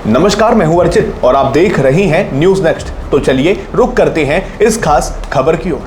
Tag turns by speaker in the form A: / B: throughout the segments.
A: नमस्कार, मैं हूं अर्चित और आप देख रहे हैं न्यूज नेक्स्ट। तो चलिए रुक करते हैं इस खास खबर की ओर।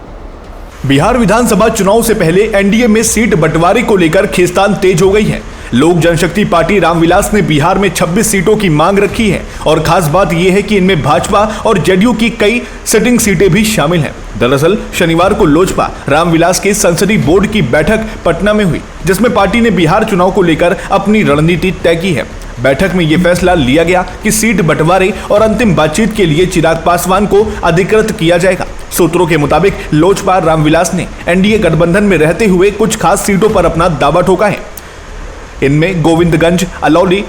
A: बिहार विधानसभा चुनाव से पहले एनडीए में सीट बंटवारे को लेकर खींचतान तेज हो गई है। लोक जनशक्ति पार्टी रामविलास ने बिहार में 26 सीटों की मांग रखी है और खास बात यह है कि इनमें भाजपा और जेडीयू की कई सिटिंग सीटें भी शामिल हैं। दरअसल शनिवार को लोजपा रामविलास के संसदीय बोर्ड की बैठक पटना में हुई, जिसमें पार्टी ने बिहार चुनाव को लेकर अपनी रणनीति तय की है। बैठक में यह फैसला लिया गया कि सीट बंटवारे और अंतिम बातचीत के लिए चिराग पासवान को अधिकृत किया जाएगा। सूत्रों के मुताबिक लोजपा रामविलास ने एनडीए गठबंधन में रहते हुए कुछ खास सीटों पर अपना दावा ठोका है। इनमें गोविंदगंज, अलौली,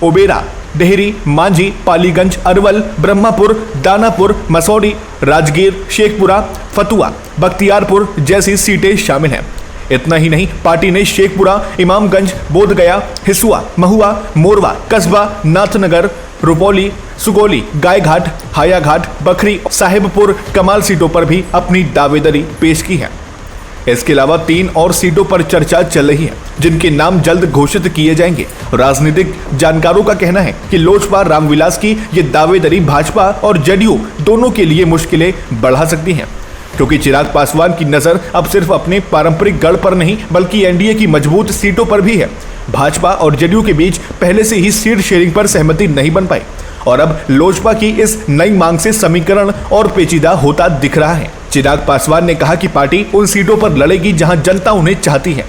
A: ओबेरा, डेहरी, मांझी, पालीगंज, अरवल, ब्रह्मपुर, दानापुर, मसौरी, राजगीर, शेखपुरा, फतुआ, बख्तियारपुर जैसी सीटें शामिल हैं। इतना ही नहीं, पार्टी ने शेखपुरा, इमामगंज, बोधगया, हिसुआ, महुआ, मोरवा, कस्बा, नाथनगर, रुपौली, सुगौली, गायघाट, हायाघाट, बखरी, साहेबपुर, कमाल सीटों पर भी अपनी दावेदारी पेश की है। इसके अलावा 3 और सीटों पर चर्चा चल रही है, जिनके नाम जल्द घोषित किए जाएंगे। राजनीतिक जानकारों का कहना है कि लोजपा रामविलास की ये दावेदारी भाजपा और जेडीयू दोनों के लिए मुश्किलें बढ़ा सकती हैं, क्योंकि चिराग पासवान की नजर अब सिर्फ अपने पारंपरिक गढ़ पर नहीं बल्कि एनडीए की मजबूत सीटों पर भी है। भाजपा और जेडीयू के बीच पहले से ही सीट शेयरिंग पर सहमति नहीं बन पाई और अब लोजपा की इस नई मांग से समीकरण और पेचीदा होता दिख रहा है। चिराग पासवान ने कहा कि पार्टी उन सीटों पर लड़ेगी जहां जनता उन्हें चाहती है।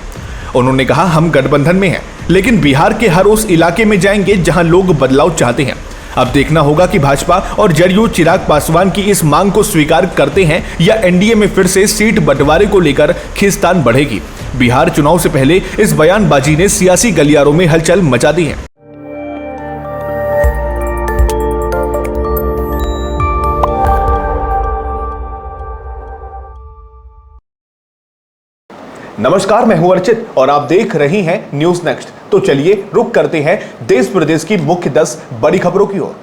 A: उन्होंने कहा, हम गठबंधन में हैं, लेकिन बिहार के हर उस इलाके में जाएंगे जहां लोग बदलाव चाहते हैं। अब देखना होगा कि भाजपा और जेडीयू चिराग पासवान की इस मांग को स्वीकार करते हैं या एनडीए में फिर से सीट बंटवारे को लेकर खींचतान बढ़ेगी। बिहार चुनाव से पहले इस बयानबाजी ने सियासी गलियारों में हलचल मचा दी है। नमस्कार, मैं हूं अर्चित और आप देख रहे हैं न्यूज नेक्स्ट। तो चलिए रुक करते हैं देश प्रदेश की मुख्य 10 बड़ी खबरों की ओर।